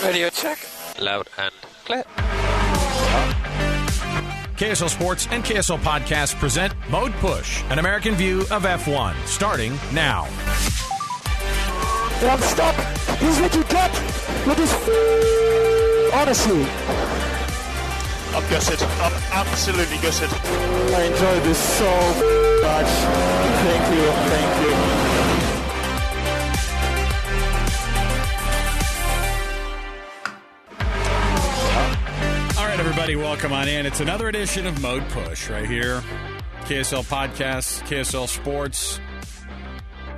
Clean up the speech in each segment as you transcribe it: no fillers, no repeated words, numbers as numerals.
Radio check. Loud and clear. KSL Sports and KSL Podcast present Mode Push, an American view of F1, starting now. I'm stuck. He's looking gut with his honestly. I'm gutted. I'm absolutely gutted. I enjoyed this so much. Thank you. All right, everybody, welcome on in. It's another edition of Mode Push right here. KSL Podcasts, KSL Sports.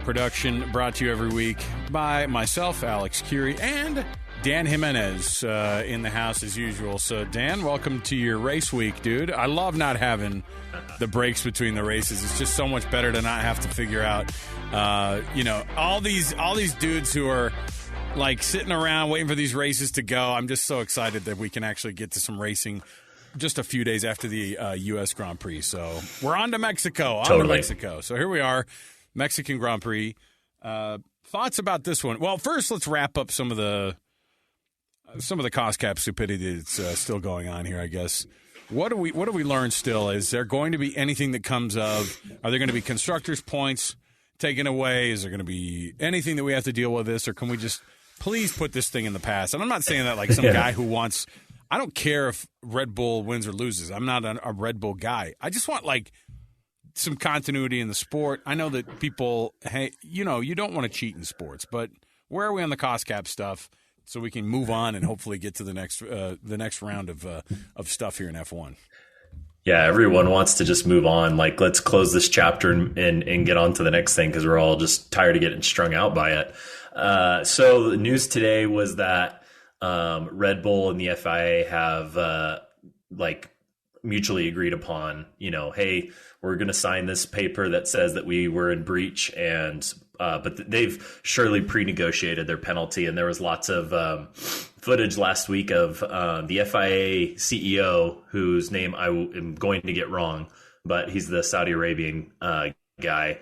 Production brought to you every week by myself, Alex Curie, and Dan Jimenez in the house as usual. So, Dan, welcome to your race week, dude. I love not having the breaks between the races. It's just so much better to not have to figure out, all these dudes who are like sitting around waiting for these races to go. I'm just so excited that we can actually get to some racing just a few days after the U.S. Grand Prix. So we're on to Mexico. So here we are. Mexican Grand Prix. Thoughts about this one? Well, first, let's wrap up some of the cost cap stupidity that's still going on here, I guess. What do we learn still? Is there going to be anything that comes of? Are there going to be constructors' points taken away? Is there going to be anything that we have to deal with this, or can we just please put this thing in the past? And I'm not saying that like some guy who wants. I don't care if Red Bull wins or loses. I'm not a Red Bull guy. I just want like some continuity in the sport. I know that people, hey, you don't want to cheat in sports, but where are we on the cost cap stuff so we can move on and hopefully get to the next round of stuff here in F1? Yeah, everyone wants to just move on. Like, let's close this chapter and get on to the next thing because we're all just tired of getting strung out by it. So the news today was that Red Bull and the FIA have mutually agreed upon, hey, we're going to sign this paper that says that we were in breach, and but they've surely pre-negotiated their penalty. And there was lots of footage last week of the FIA CEO, whose name I am going to get wrong, but he's the Saudi Arabian guy.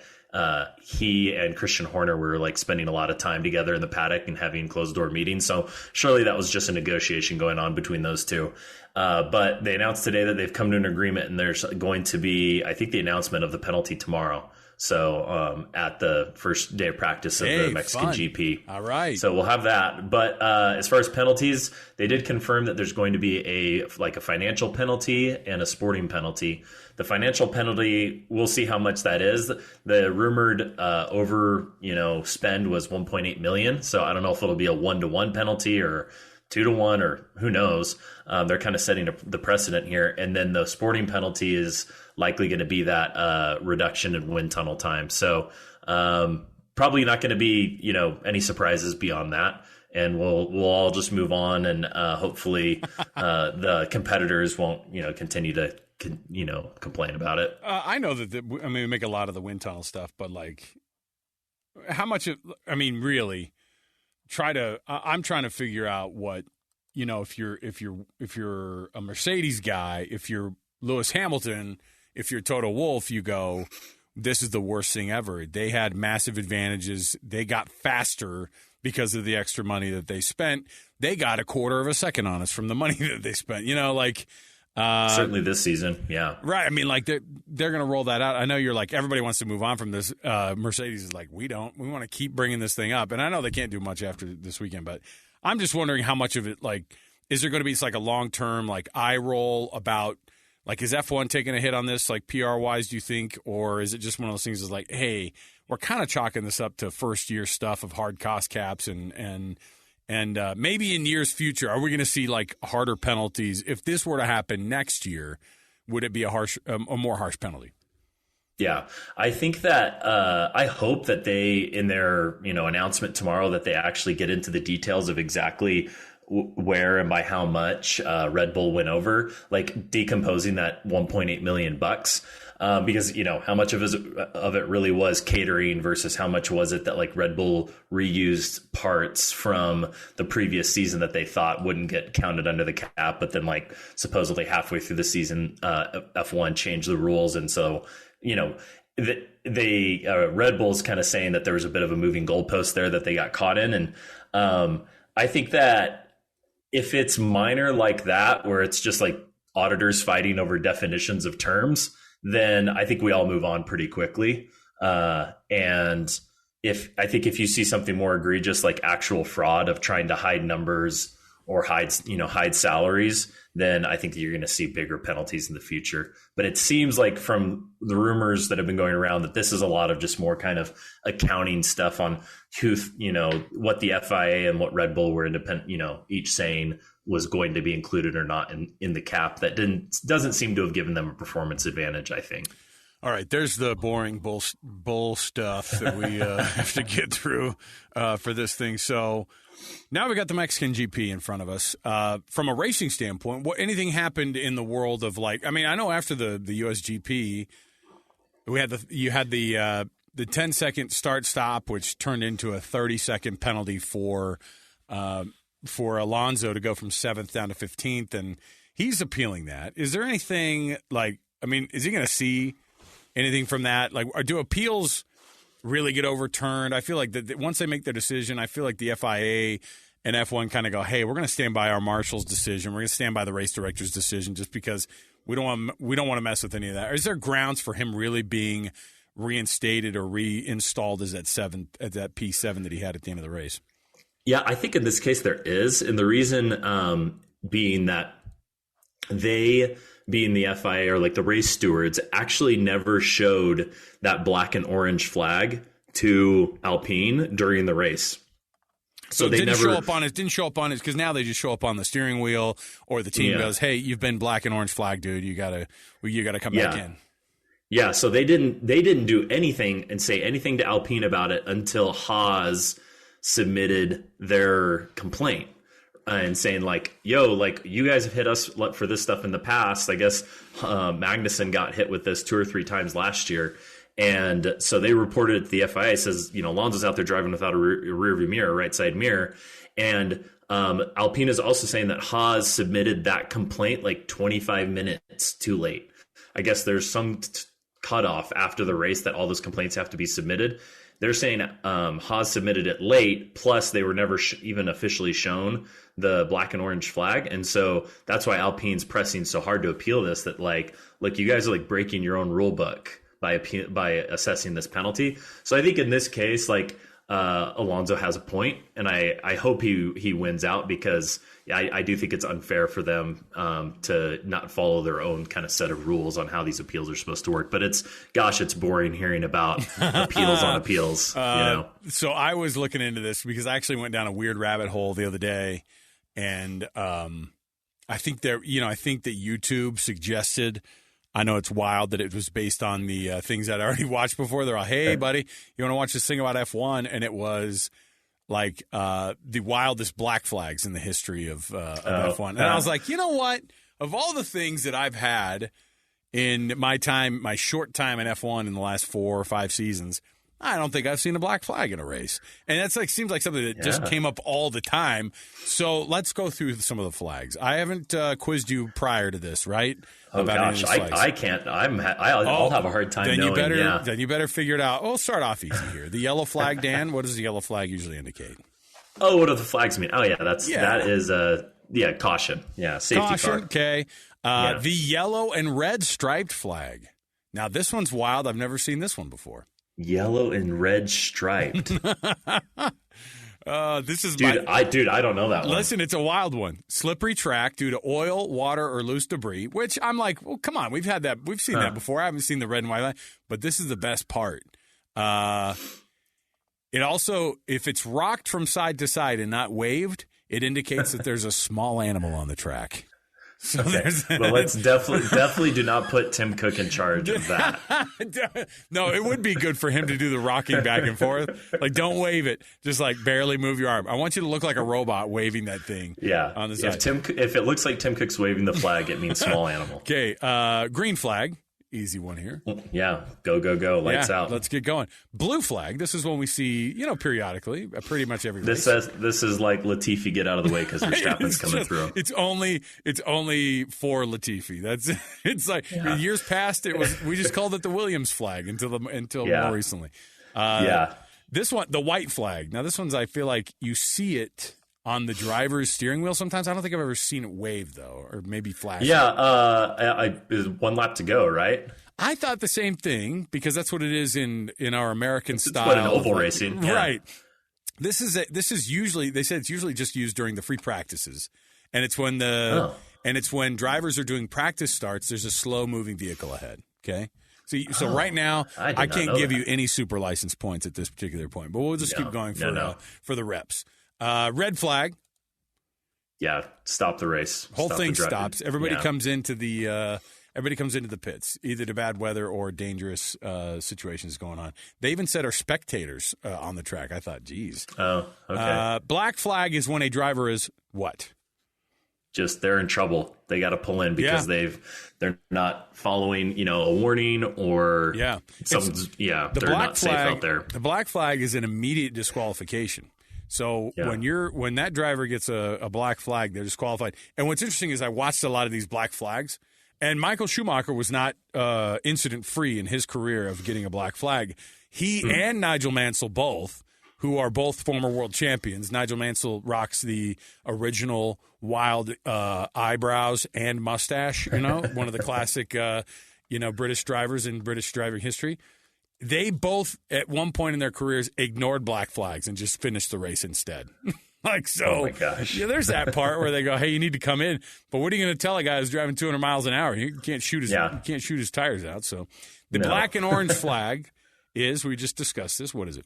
He and Christian Horner were like spending a lot of time together in the paddock and having closed door meetings. So surely that was just a negotiation going on between those two. But they announced today that they've come to an agreement, and there's going to be, I think, the announcement of the penalty tomorrow. So at the first day of practice of the Mexican GP. All right. So we'll have that. But as far as penalties, they did confirm that there's going to be a financial penalty and a sporting penalty. The financial penalty, we'll see how much that is. The rumored spend was 1.8 million. So I don't know if it'll be a 1-to-1 penalty or 2-to-1 or who knows. They're kind of setting the precedent here. And then the sporting penalty is likely going to be that reduction in wind tunnel time. So probably not going to be, any surprises beyond that. And we'll all just move on, and hopefully the competitors won't, continue to complain about it. I know that we make a lot of the wind tunnel stuff, but like how much really I'm trying to figure out what, if you're a Mercedes guy, if you're Lewis Hamilton, if you're Toto Wolff, you go, this is the worst thing ever. They had massive advantages. They got faster because of the extra money that they spent. They got a quarter of a second on us from the money that they spent, certainly this season. Yeah. Right. They're going to roll that out. I know you're like, everybody wants to move on from this. Mercedes is like, we don't. We want to keep bringing this thing up. And I know they can't do much after this weekend, but I'm just wondering how much of it, is there going to be a long-term, eye roll about, is F1 taking a hit on this, PR-wise, do you think? Or is it just one of those things that's hey, we're kind of chalking this up to first-year stuff of hard cost caps and maybe in years future, are we going to see harder penalties? If this were to happen next year, would it be a more harsh penalty? Yeah, I think that I hope that they, in their announcement tomorrow, that they actually get into the details of exactly where and by how much Red Bull went over, decomposing that 1.8 million bucks. Because, how much of it really was catering versus how much was it that Red Bull reused parts from the previous season that they thought wouldn't get counted under the cap. But then supposedly halfway through the season, F1 changed the rules. And so, Red Bull's kind of saying that there was a bit of a moving goalpost there that they got caught in. And I think that if it's minor like that, where it's just like auditors fighting over definitions of terms, then I think we all move on pretty quickly. And if you see something more egregious, like actual fraud of trying to hide numbers or hide salaries, then I think that you're going to see bigger penalties in the future. But it seems like from the rumors that have been going around that this is a lot of just more kind of accounting stuff on who, what the FIA and what Red Bull were independent, each saying was going to be included or not in the cap. That doesn't seem to have given them a performance advantage, I think. All right, there's the boring bull stuff that we have to get through for this thing. So now we got the Mexican GP in front of us. From a racing standpoint, anything happened in the world of I know after the US GP, you had the 10-second start-stop, which turned into a 30-second penalty for Alonso to go from 7th down to 15th, and he's appealing that. Is there anything is he going to see anything from that? Or do appeals really get overturned? I feel like that once they make their decision, I feel like the FIA and F1 kind of go, hey, we're going to stand by our marshal's decision. We're going to stand by the race director's decision just because we don't want to mess with any of that. Or is there grounds for him really being reinstated or reinstalled as that P7 that he had at the end of the race? Yeah, I think in this case there is. And the reason being that they, being the FIA or the race stewards, actually never showed that black and orange flag to Alpine during the race. So they didn't show up on it because now they just show up on the steering wheel, or the team goes, hey, you've been black and orange flag, dude. You gotta come back in. Yeah, so they didn't do anything and say anything to Alpine about it until Haas submitted their complaint and saying you guys have hit us for this stuff in the past. I guess Magnussen got hit with this 2 or 3 times last year. And so they reported it to the FIA. It says, Alonso's out there driving without a rear view mirror, right side mirror. And Alpine is also saying that Haas submitted that complaint 25 minutes too late. I guess there's some cutoff after the race that all those complaints have to be submitted. They're saying Haas submitted it late, plus they were never even officially shown the black and orange flag. And so that's why Alpine's pressing so hard to appeal this, that look, you guys are breaking your own rule book by assessing this penalty. So I think in this case, Alonso has a point, and I hope he wins out, because I do think it's unfair for them to not follow their own kind of set of rules on how these appeals are supposed to work. But it's boring hearing about appeals on appeals. So I was looking into this because I actually went down a weird rabbit hole the other day, and I think that YouTube suggested. I know it's wild that it was based on the things that I already watched before. They're all, hey, buddy, you want to watch this thing about F1? And it was the wildest black flags in the history of F1. And I was like, you know what? Of all the things that I've had in my short time in F1 in the last 4 or 5 seasons, I don't think I've seen a black flag in a race. And that's seems like something that just came up all the time. So let's go through some of the flags. I haven't quizzed you prior to this, right? Oh, gosh, I can't. I'll have a hard time knowing. Then you better figure it out. We'll start off easy here. The yellow flag, Dan, what does the yellow flag usually indicate? Oh, what do the flags mean? Oh, that is caution. Yeah, safety caution, car. Okay. The yellow and red striped flag. Now, this one's wild. I've never seen this one before. Yellow and red striped. This is I don't know that one. Listen, it's a wild one. Slippery track due to oil, water, or loose debris. Which I'm like, well, come on, we've had that. We've seen that before. I haven't seen the red and white line, but this is the best part. It also, if it's rocked from side to side and not waved, it indicates that there's a small animal on the track. So well, let's definitely do not put Tim Cook in charge of that. No, it would be good for him to do the rocking back and forth. Don't wave it. Just barely move your arm. I want you to look like a robot waving that thing. Yeah. On the side. If it looks like Tim Cook's waving the flag, it means small animal. Okay. Green flag. Easy one here. Yeah. Go. Lights out. Let's get going. Blue flag. This is one we see, periodically, pretty much every race. This is like Latifi, get out of the way because Verstappen's coming through. It's only for Latifi. It's years past we just called it the Williams flag until more recently. This one, the white flag. Now this one's, I feel like you see it on the driver's steering wheel sometimes. I don't think I've ever seen it wave, though, or maybe flash. Yeah, there's 1 lap to go, right? I thought the same thing because that's what it is in our American style. What, an oval racing. Yeah. Right. This is usually, they said it's usually just used during the free practices. And it's when when drivers are doing practice starts, there's a slow moving vehicle ahead. Okay. So right now, I can't give you any super license points at this particular point, but we'll just keep going for the reps. Red flag. Yeah, stop the race. Whole thing stops. Everybody comes into the pits, either to bad weather or dangerous situations going on. They even said our spectators on the track. I thought, geez. Oh, okay. Black flag is when a driver is what? Just they're in trouble. They got to pull in because they're not following, a warning or something's they're not safe out there. The black flag is an immediate disqualification. So when that driver gets a black flag, they're disqualified. And what's interesting is I watched a lot of these black flags, and Michael Schumacher was not incident free in his career of getting a black flag. He and Nigel Mansell both, who are both former world champions. Nigel Mansell rocks the original wild eyebrows and mustache, one of the classic, British drivers in British driving history. They both, at one point in their careers, ignored black flags and just finished the race instead. Oh my gosh. Yeah, there's that part where they go, "Hey, you need to come in." But what are you going to tell a guy who's driving 200 miles an hour? He can't shoot his tires out. So the black and orange flag is, we just discussed this. What is it?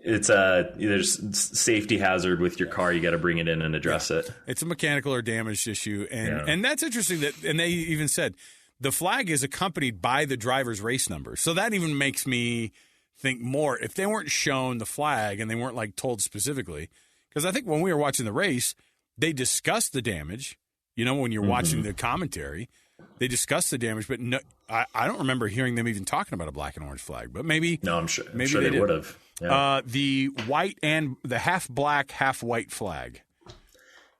It's there's safety hazard with your car. You got to bring it in and address it. It's a mechanical or damaged issue, and that's interesting. And they even said the flag is accompanied by the driver's race number. So that even makes me think more. If they weren't shown the flag and they weren't told specifically, because I think when we were watching the race, they discussed the damage. When you're watching the commentary, they discussed the damage, but no, I don't remember hearing them even talking about a black and orange flag. But maybe I'm sure they would have. Yeah. The white and the half black, half white flag.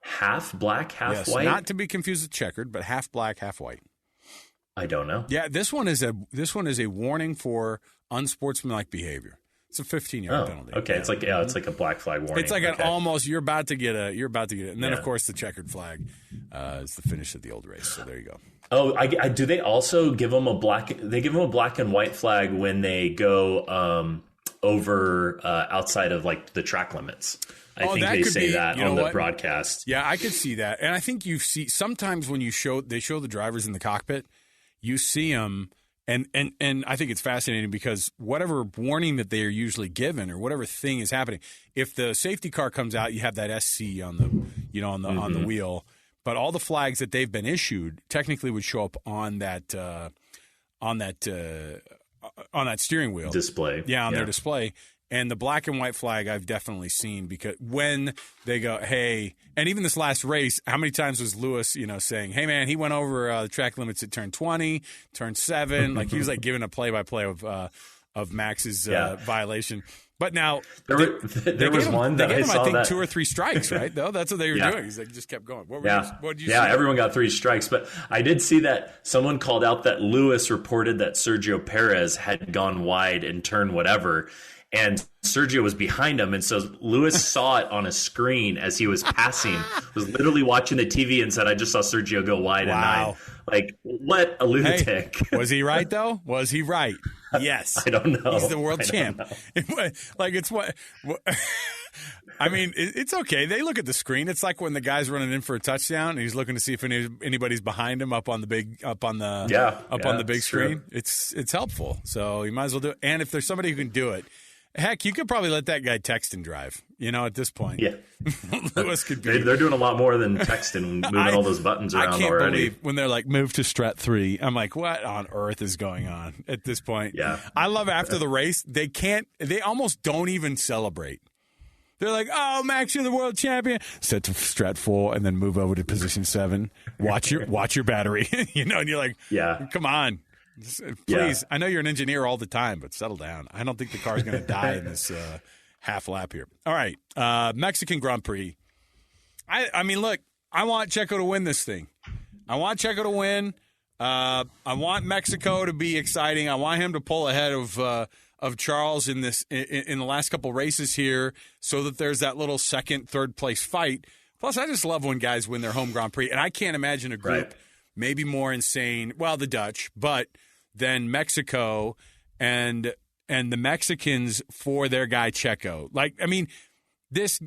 Half black, half white. Not to be confused with checkered, but half black, half white. I don't know. Yeah, this one is a warning for unsportsmanlike behavior. It's a 15-yard penalty. Okay, yeah. it's like a black flag warning. It's like an almost you're about to get it, and then of course the checkered flag is the finish of the old race. So there you go. Oh, do they also give them a black? They give them a black and white flag when they go over outside of the track limits. I think they say that on the broadcast. Yeah, I could see that, and I think you see sometimes when they show the drivers in the cockpit, you see them. And I think it's fascinating because whatever warning that they are usually given or whatever thing is happening, if the safety car comes out, you have that SC on the on the wheel. But all the flags that they've been issued technically would show up on that steering wheel display. Yeah, on their display. And the black and white flag I've definitely seen because when they go, hey, and even this last race, how many times was Lewis, saying, hey, man, he went over the track limits at turn 20, turn 7. He was giving a play-by-play of Max's violation. But now there was one that they gave him, I saw 2 or 3 strikes, right? Though that's what they were doing. He's just kept going. What did you see? Everyone got 3 strikes. But I did see that someone called out that Lewis reported that Sergio Perez had gone wide in turn whatever. And Sergio was behind him, and so Lewis saw it on a screen as he was passing. Was literally watching the TV and said, "I just saw Sergio go wide." Wow. And what a lunatic! Hey, was he right though? Was he right? Yes. I don't know. He's the world champ. It's what. I mean, it's okay. They look at the screen. It's like when the guy's running in for a touchdown and he's looking to see if anybody's behind him up on the big screen. True. It's helpful. So you might as well do it. And if there's somebody who can do it. Heck, you could probably let that guy text and drive, at this point. Yeah. Lewis could be. They're doing a lot more than texting, moving all those buttons around already. I can't believe when they're move to strat 3. I'm like, what on earth is going on at this point? Yeah. I love after the race, they almost don't even celebrate. They're like, oh, Max, you're the world champion. Set to strat 4 and then move over to position 7. Watch your battery, and you're like, come on. Please, I know you're an engineer all the time, but settle down. I don't think the car's going to die in this half lap here. All right, Mexican Grand Prix. I mean, look, I want Checo to win this thing. I want Checo to win. I want Mexico to be exciting. I want him to pull ahead of of Charles in the last couple races here, so that there's that little second, third place fight. Plus, I just love when guys win their home Grand Prix, and I can't imagine a group maybe more insane. Well, the Dutch, but then Mexico and the Mexicans for their guy Checo. Like, I mean, this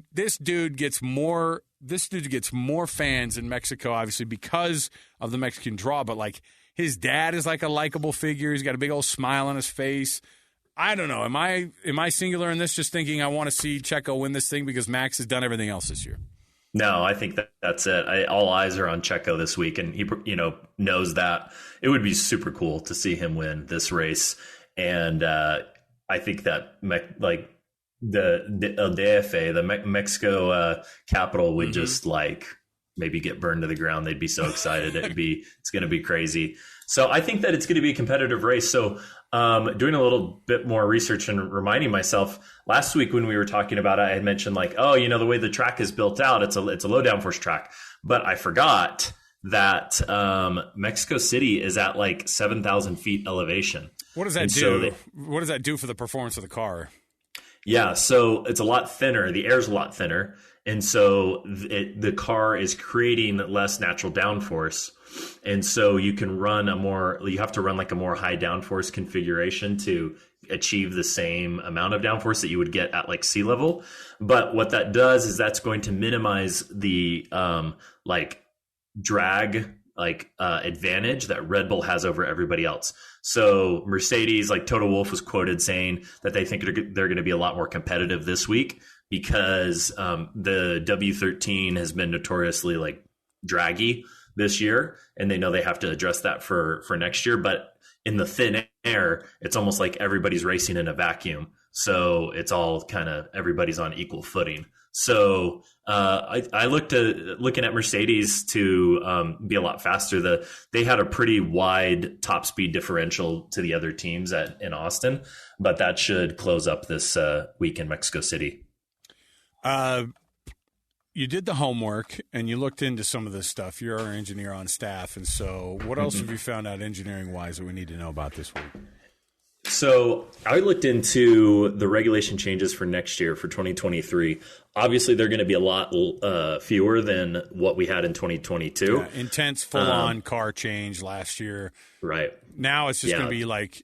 dude gets more. This dude gets more fans in Mexico, obviously, because of the Mexican draw. But, like, his dad is like a likable figure. He's got a big old smile on his face. I don't know. Am I singular in this, just thinking I want to see Checo win this thing because Max has done everything else this year? No, I think that's it. All eyes are on Checo this week, and he knows that. It would be super cool to see him win this race. And I think that the DF, the Mexico capital would just like maybe get burned to the ground. They'd be so excited. It's going to be crazy. So I think that it's going to be a competitive race. So doing a little bit more research and reminding myself, last week when we were talking about it, I had mentioned like, the way the track is built out, it's a low downforce track. But I forgot that Mexico City is at like 7,000 feet elevation. What does that do? What does that do for the performance of the car? Yeah, so it's a lot thinner. The air's a lot thinner. And so the car is creating less natural downforce. And so you have to run like a more high downforce configuration to achieve the same amount of downforce that you would get at like sea level. But what that does is that's going to minimize the drag advantage that Red Bull has over everybody else. So Mercedes, like Toto Wolff was quoted saying that they think they're going to be a lot more competitive this week because the W13 has been notoriously like draggy this year, and they know they have to address that for next year. But in the thin air, it's almost like everybody's racing in a vacuum. So it's all kind of everybody's on equal footing. So I looking at Mercedes to be a lot faster. They had a pretty wide top speed differential to the other teams in Austin, but that should close up this week in Mexico City. You did the homework and you looked into some of this stuff. You're our engineer on staff, and so what else have you found out engineering wise that we need to know about this week? So I looked into the regulation changes for next year, for 2023. Obviously, they're going to be a lot fewer than what we had in 2022. Yeah, intense, full-on car change last year. Right. Now it's just going to be like,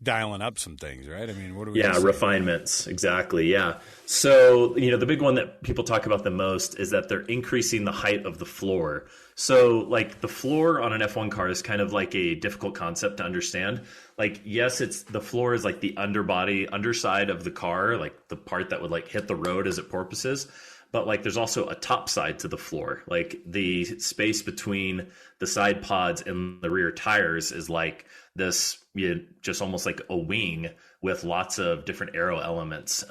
dialing up some things, right? What do we? Yeah, refinements. Exactly. Yeah. So, the big one that people talk about the most is that they're increasing the height of the floor. So, like, the floor on an F1 car is kind of like a difficult concept to understand. Like, yes, the floor is like the underside of the car, like the part that would like hit the road as it porpoises. But like, there's also a top side to the floor. Like the space between the side pods and the rear tires is like this, just almost like a wing with lots of different aero elements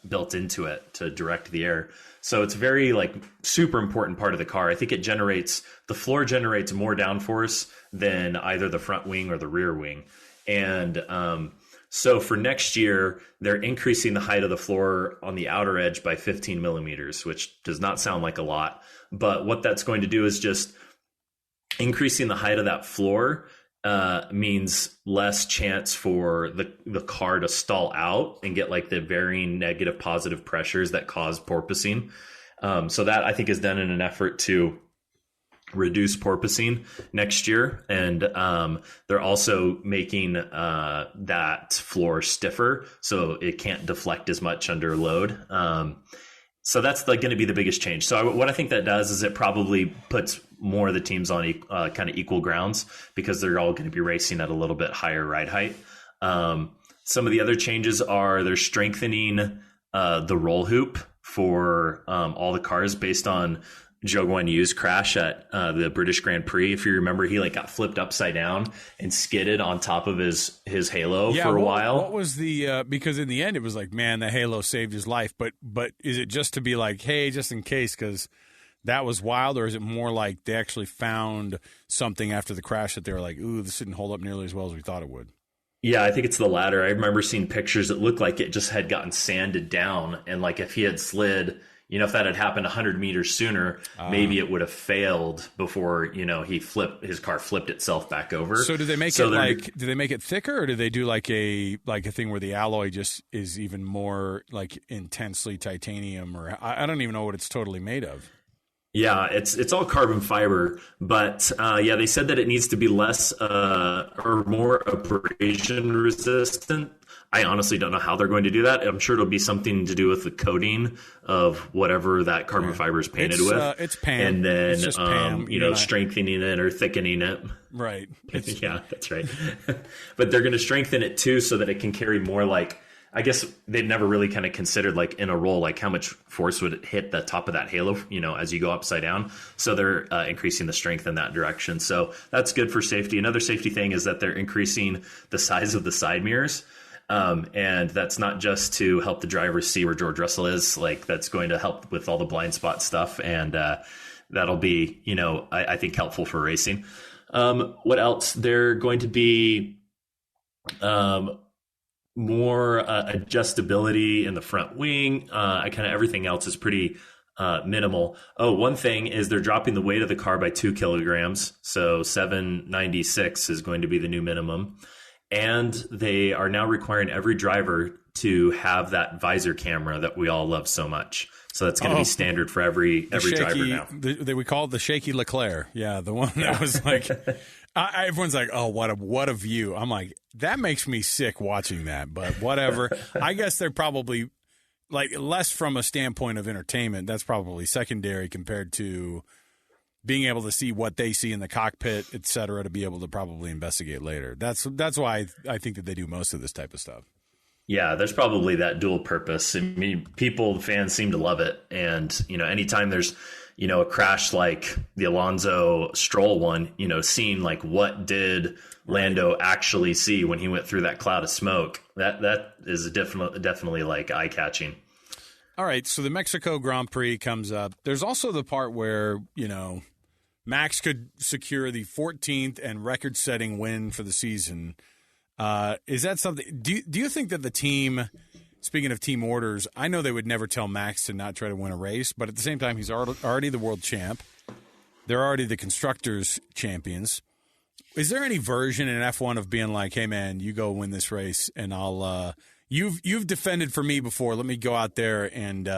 built into it to direct the air. So it's very like super important part of the car. I think the floor generates more downforce than either the front wing or the rear wing. And so for next year, they're increasing the height of the floor on the outer edge by 15 millimeters, which does not sound like a lot. But what that's going to do is just increasing the height of that floor means less chance for the car to stall out and get like the varying negative positive pressures that cause porpoising. So that I think is done in an effort to reduce porpoising next year. And they're also making that floor stiffer so it can't deflect as much under load. So that's going to be the biggest change. So what I think that does is it probably puts more of the teams on kind of equal grounds because they're all going to be racing at a little bit higher ride height. Some of the other changes are they're strengthening the roll hoop for all the cars based on Zhou Guanyu's crash at the British Grand Prix. If you remember, he like got flipped upside down and skidded on top of his halo for a while. What was the because in the end it was like, man, the halo saved his life. But is it just to be like, hey, just in case, because that was wild, or is it more like they actually found something after the crash that they were like, ooh, this didn't hold up nearly as well as we thought it would? Yeah, I think it's the latter. I remember seeing pictures that looked like it just had gotten sanded down, and like if he had slid, if that had happened 100 meters sooner, maybe it would have failed before, his car flipped itself back over. So do they make do they make it thicker, or do they do like a thing where the alloy just is even more like intensely titanium, or I don't even know what it's totally made of? Yeah, it's all carbon fiber, but they said that it needs to be less or more abrasion resistant. I honestly don't know how they're going to do that. I'm sure it'll be something to do with the coating of whatever that carbon fiber is painted with. It's PAM. And then, it's just PAM. Strengthening it or thickening it. Right. Yeah, that's right. But they're going to strengthen it too so that it can carry more I guess they've never really kind of considered in a roll, how much force would it hit the top of that halo, as you go upside down. So they're increasing the strength in that direction. So that's good for safety. Another safety thing is that they're increasing the size of the side mirrors. And that's not just to help the driver see where George Russell is, that's going to help with all the blind spot stuff. And that'll be, I think helpful for racing. What else? They're going to be more adjustability in the front wing. Kind of everything else is pretty minimal. Oh, one thing is they're dropping the weight of the car by 2 kilograms. So 796 is going to be the new minimum. And they are now requiring every driver to have that visor camera that we all love so much. So that's going to be standard for every driver now. We call it the shaky Leclerc. Yeah, the one that was everyone's like, oh, what a view. I'm like, that makes me sick watching that, but whatever. I guess they're probably less from a standpoint of entertainment. That's probably secondary compared to being able to see what they see in the cockpit, et cetera, to be able to probably investigate later. That's why I think that they do most of this type of stuff. Yeah, there's probably that dual purpose. I mean, fans seem to love it. And, anytime there's, a crash like the Alonso Stroll one, seeing what did Lando actually see when he went through that cloud of smoke, that is definitely eye catching. All right. So the Mexico Grand Prix comes up. There's also the part where, Max could secure the 14th and record-setting win for the season. Is that something? Do you think that the team, speaking of team orders, I know they would never tell Max to not try to win a race, but at the same time, he's already the world champ. They're already the constructors champions. Is there any version in F1 of being like, hey man, you go win this race, and I'll you've defended for me before. Let me go out there and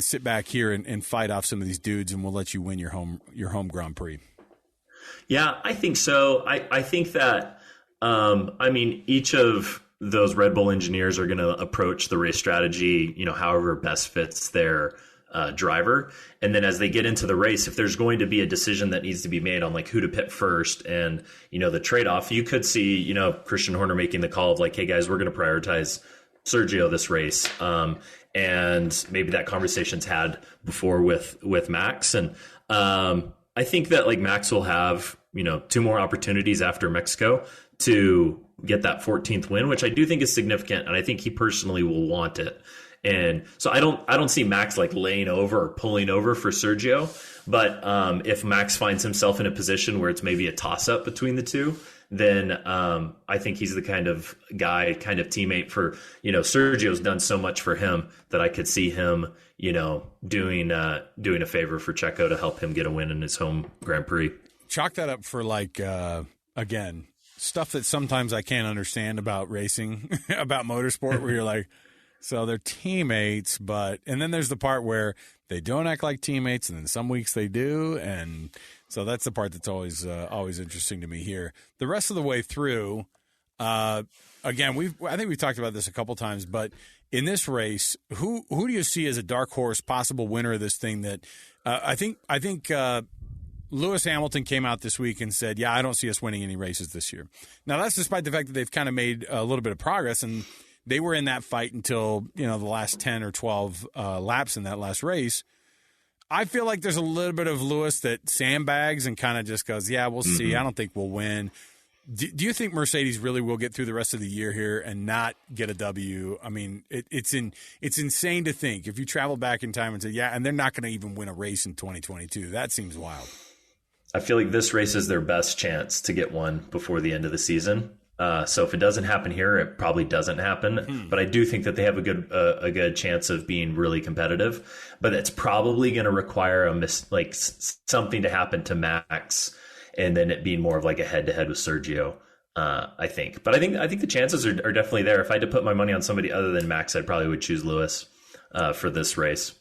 sit back here and fight off some of these dudes, and we'll let you win your home Grand Prix. Yeah, I think so. I think that. Each of those Red Bull engineers are going to approach the race strategy, however best fits their driver. And then as they get into the race, if there's going to be a decision that needs to be made on who to pit first and, the trade-off, you could see, Christian Horner making the call of hey guys, we're going to prioritize Sergio this race. And maybe that conversation's had before with Max. And I think that Max will have, 2 more opportunities after Mexico to get that 14th win, which I do think is significant, and I think he personally will want it. And so I don't see Max laying over or pulling over for Sergio. But if Max finds himself in a position where it's maybe a toss-up between the two, then I think he's the kind of guy, kind of teammate for, Sergio's done so much for him that I could see him, doing a favor for Checo to help him get a win in his home Grand Prix. Chalk that up for again, stuff that sometimes I can't understand about racing, about motorsport, where you're like, so they're teammates, and then there's the part where they don't act like teammates, and then some weeks they do, and so that's the part that's always interesting to me here. The rest of the way through, again, I think we've talked about this a couple times, but in this race, who do you see as a dark horse, possible winner of this thing? That I think Lewis Hamilton came out this week and said, yeah, I don't see us winning any races this year. Now, that's despite the fact that they've kind of made a little bit of progress, and they were in that fight until, the last 10 or 12 laps in that last race. I feel like there's a little bit of Lewis that sandbags and kind of just goes, yeah, we'll see. I don't think we'll win. Do you think Mercedes really will get through the rest of the year here and not get a W? I mean, it's insane to think if you travel back in time and say, yeah, and they're not going to even win a race in 2022. That seems wild. I feel like this race is their best chance to get one before the end of the season. So if it doesn't happen here, it probably doesn't happen. But I do think that they have a good chance of being really competitive. But it's probably going to require something to happen to Max, and then it being more of like a head-to-head with Sergio. I think. But I think the chances are definitely there. If I had to put my money on somebody other than Max, I probably would choose Lewis for this race.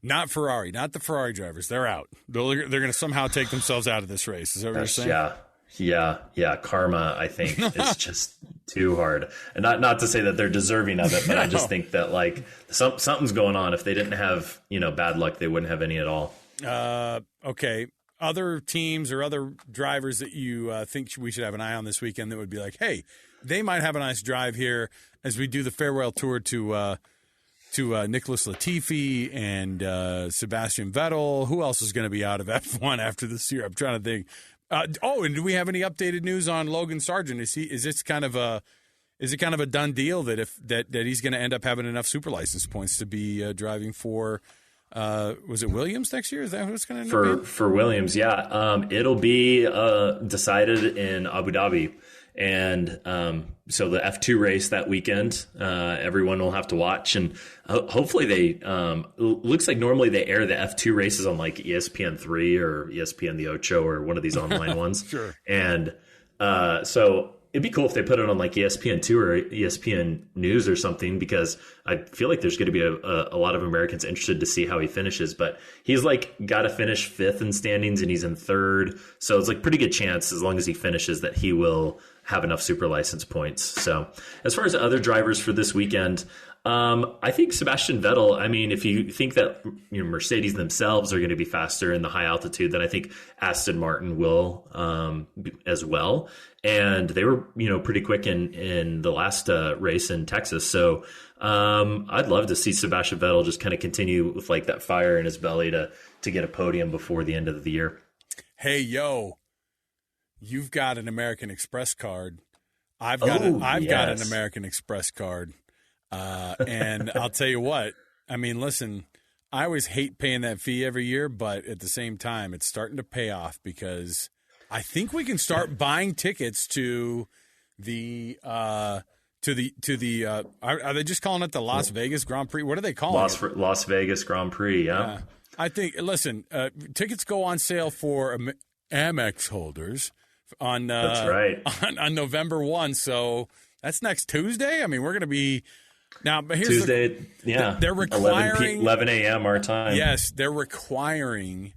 Not Ferrari, not the Ferrari drivers. They're out. They're going to somehow take themselves out of this race. Is that what you're saying? Yeah. Karma, I think, is just too hard. And not to say that they're deserving of it, but I just think that like something's going on. If they didn't have, bad luck, they wouldn't have any at all. Okay. Other teams or other drivers that you think we should have an eye on this weekend that would be like, hey, they might have a nice drive here as we do the farewell tour to Nicholas Latifi and Sebastian Vettel. Who else is going to be out of F1 after this year? I'm trying to think. And do we have any updated news on Logan Sargent? Is it kind of a done deal that he's going to end up having enough super license points to be driving for? Was it Williams next year? Is that who it's going to end up being? For Williams? Yeah, it'll be decided in Abu Dhabi. And so the F2 race that weekend, everyone will have to watch. And hopefully looks like normally they air the F2 races on like ESPN3 or ESPN The Ocho or one of these online ones. Sure. And so it'd be cool if they put it on like ESPN2 or ESPN News or something, because I feel like there's going to be a lot of Americans interested to see how he finishes. But he's like got to finish 5th in standings and he's in 3rd. So it's like pretty good chance as long as he finishes that he will have enough super license points. So as far as other drivers for this weekend, I think Sebastian Vettel, I mean, if you think that Mercedes themselves are going to be faster in the high altitude, then I think Aston Martin will as well. And they were, pretty quick in the last race in Texas. So I'd love to see Sebastian Vettel just kind of continue with like that fire in his belly to get a podium before the end of the year. Hey, yo, you've got an American Express card. I've got an American Express card. And I'll tell you what, I mean, listen, I always hate paying that fee every year, but at the same time, it's starting to pay off because I think we can start buying tickets to the are they just calling it the Las Vegas Grand Prix? What are they calling it? Las Vegas Grand Prix, yeah. I think, listen, tickets go on sale for Amex holders on that's right. on November 1, so that's next Tuesday. I mean, we're going to be now. But here's Tuesday, they're requiring 11 a.m. our time. Yes, they're requiring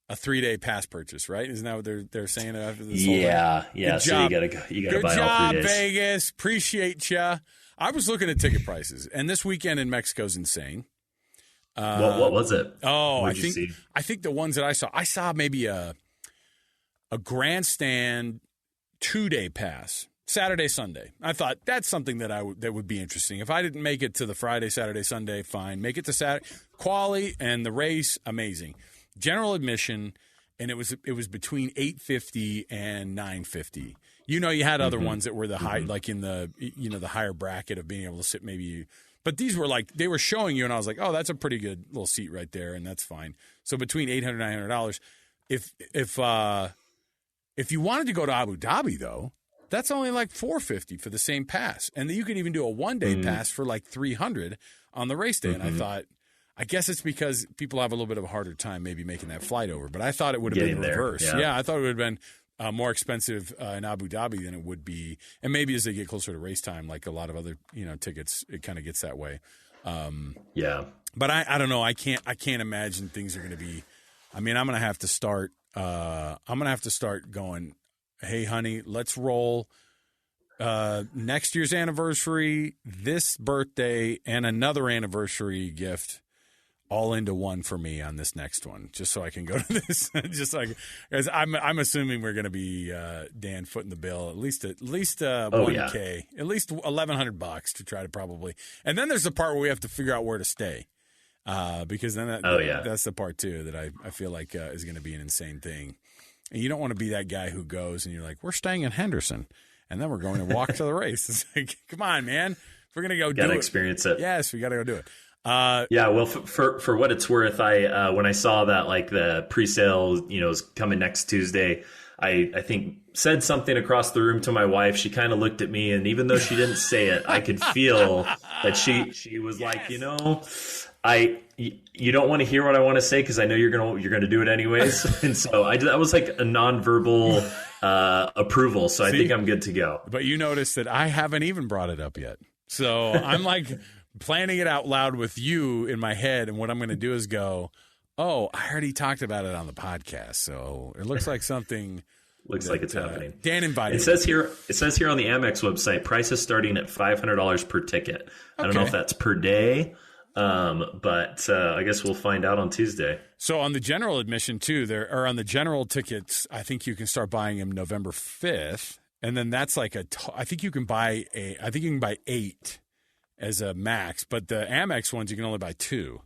a 3-day pass purchase, right? Isn't that what they're saying after this? Yeah. Good so job. you gotta Good buy job, all 3 days. Vegas. Appreciate ya. I was looking at ticket prices, and this weekend in Mexico is insane. What was it? Oh, I think the ones that I saw maybe a grandstand 2-day pass, Saturday, Sunday. I thought that's something that would be interesting. If I didn't make it to the Friday, Saturday, Sunday, fine. Make it to Saturday. Quali and the race, amazing. General admission, and it was between $850 and $950. You had other ones that were the high, like in the the higher bracket of being able to sit maybe. But these were like they were showing you, and I was like, oh, that's a pretty good little seat right there, and that's fine. So between $800 and $900. If you wanted to go to Abu Dhabi though, that's only like $450 for the same pass, and you could even do a 1-day pass for like $300 on the race day. And I thought, I guess it's because people have a little bit of a harder time maybe making that flight over. But I thought it would have been reverse. Yeah, I thought it would have been more expensive in Abu Dhabi than it would be. And maybe as they get closer to race time, like a lot of other tickets, it kind of gets that way. Yeah. But I don't know. I can't imagine things are going to be. I mean, I'm going to have to start. Going. Hey, honey, let's roll. Next year's anniversary, this birthday, and another anniversary gift all into one for me on this next one, just so I can go to this. Just like, because I'm assuming we're going to be Dan footing the bill at least $1K, at least $1,100 to try to probably. And then there's the part where we have to figure out where to stay, because then that's the part too that I feel like is going to be an insane thing. And you don't want to be that guy who goes and you're like, we're staying in Henderson, and then we're going to walk to the race. It's like, come on, man. If we're going to go do it. Got to experience it. Yes, we got to go do it. Yeah, well, for what it's worth, I when I saw that like the pre-sale, is coming next Tuesday, I think said something across the room to my wife. She kind of looked at me, and even though she didn't say it, I could feel that she was like, you don't want to hear what I want to say because I know you're gonna do it anyways. And so that was like a nonverbal approval. So I think I'm good to go. But you notice that I haven't even brought it up yet. So I'm like planning it out loud with you in my head, and what I'm going to do is go, "Oh, I already talked about it on the podcast." So it looks like something. Looks like it's happening. Dan invited. It says here on the Amex website, prices starting at $500 per ticket. I don't know if that's per day. But I guess we'll find out on Tuesday. So on the general admission too, on the general tickets, I think you can start buying them November 5th, and then that's like I think you can buy 8 as a max, but the Amex ones you can only buy 2.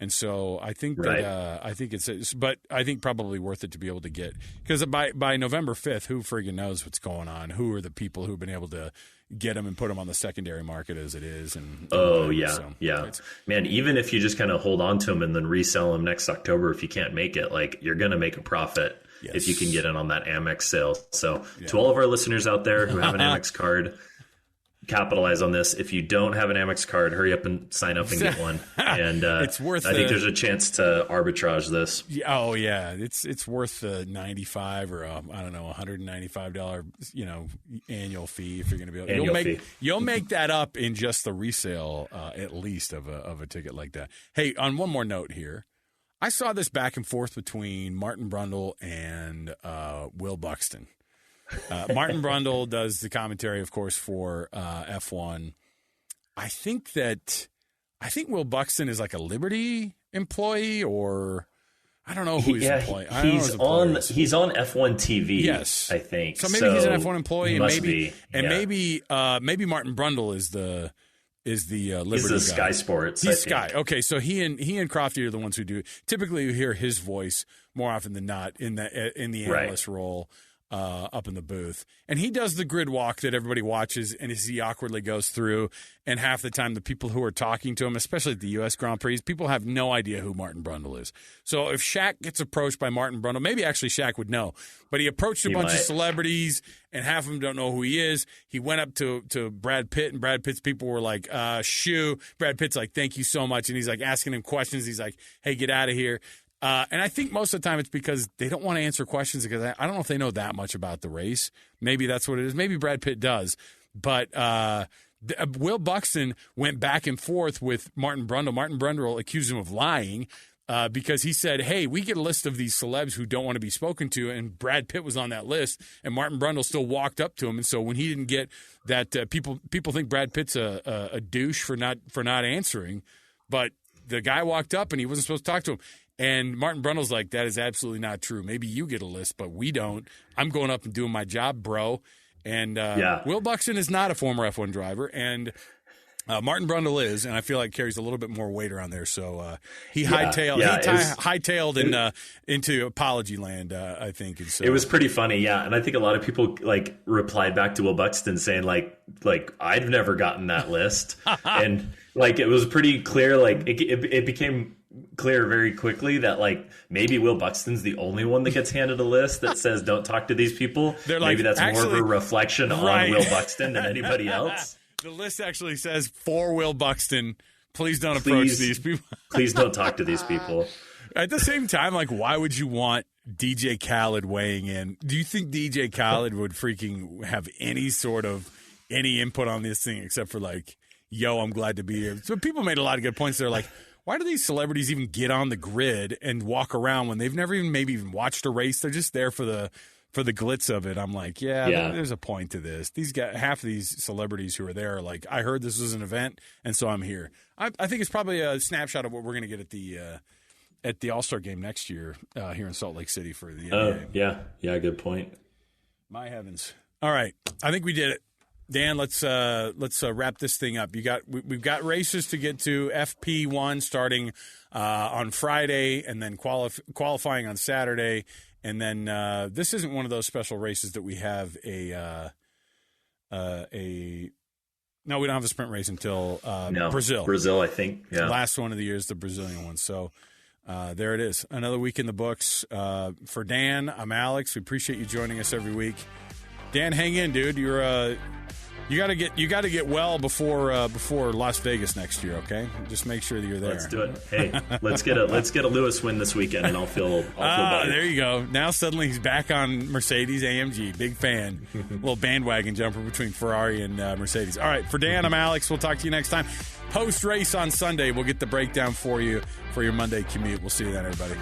And so I think that but I think probably worth it to be able to get, because by November 5th, who friggin' knows what's going on? Who are the people who've been able to get them and put them on the secondary market as it is? Man, even if you just kind of hold on to them and then resell them next October, if you can't make it, like you're going to make a profit if you can get in on that Amex sale. So to all of our listeners out there who have an Amex card, capitalize on this. If you don't have an Amex card, hurry up and sign up and get one. And it's worth. I think there's a chance to arbitrage this. Oh yeah, it's worth the $95 or $195 annual fee if you're going to be able. You'll make that up in just the resale at least of a ticket like that. Hey, on one more note here, I saw this back and forth between Martin Brundle and Will Buxton. Martin Brundle does the commentary, of course, for F1. I think Will Buxton is like a Liberty employee, or I don't know who he's employing. He's on F1 TV. Yes, I think so. Maybe he's an F1 employee, maybe Martin Brundle is the Liberty. He's the Sky Sports. He's Sky. Okay, so he and Crofty are the ones who do. Typically, you hear his voice more often than not in the analyst role. Up in the booth, and he does the grid walk that everybody watches, and as he awkwardly goes through, and half the time the people who are talking to him, especially at the U.S. Grand Prix, people have no idea who Martin Brundle is. So if Shaq gets approached by Martin Brundle, maybe actually Shaq would know, but he approached a bunch of celebrities, and half of them don't know who he is. He went up to Brad Pitt, and Brad Pitt's people were like, shoo. Brad Pitt's like, thank you so much, and he's like asking him questions. He's like, hey, get out of here. And I think most of the time it's because they don't want to answer questions, because I don't know if they know that much about the race. Maybe that's what it is. Maybe Brad Pitt does. But Will Buxton went back and forth with Martin Brundle. Martin Brundle accused him of lying because he said, hey, we get a list of these celebs who don't want to be spoken to, and Brad Pitt was on that list, and Martin Brundle still walked up to him. And so when he didn't get that, people think Brad Pitt's a douche for not answering, but the guy walked up and he wasn't supposed to talk to him. And Martin Brundle's like, that is absolutely not true. Maybe you get a list, but we don't. I'm going up and doing my job, bro. And Will Buxton is not a former F1 driver, and Martin Brundle is, and I feel like carries a little bit more weight around there. So he hightailed into apology land, I think. And so, it was pretty funny, yeah. And I think a lot of people like replied back to Will Buxton saying like I've never gotten that list, and like it was pretty clear. Like it became clear very quickly that like maybe Will Buxton's the only one that gets handed a list that says don't talk to these people. Maybe that's more of a reflection on Will Buxton than anybody else. The list actually says for Will Buxton, please don't approach these people. Please don't talk to these people. At the same time, like, why would you want DJ Khaled weighing in? Do you think DJ Khaled would freaking have any input on this thing except for like, yo, I'm glad to be here? So people made a lot of good points. They're like, why do these celebrities even get on the grid and walk around when they've never even watched a race? They're just there for the glitz of it. I'm like, there's a point to this. These guys, half of these celebrities who are there are like, I heard this was an event, and so I'm here. I think it's probably a snapshot of what we're going to get at the All-Star game next year here in Salt Lake City for the NBA. Yeah, good point. My heavens. All right, I think we did it. Dan, let's wrap this thing up. We've got races to get to. FP1 starting on Friday, and then qualifying on Saturday, and then this isn't one of those special races that we have a No, we don't have a sprint race until No, Brazil. Brazil, I think. Yeah. Last one of the year is the Brazilian one. So there it is. Another week in the books. For Dan, I'm Alex. We appreciate you joining us every week. Dan, hang in, dude. You got to get well before Las Vegas next year. Okay, just make sure that you're there. Let's do it. Hey, let's get a Lewis win this weekend, and I'll feel better. There you go. Now suddenly he's back on Mercedes AMG. Big fan. Little bandwagon jumper between Ferrari and Mercedes. All right, for Dan, I'm Alex. We'll talk to you next time. Post race on Sunday, we'll get the breakdown for you for your Monday commute. We'll see you then, everybody.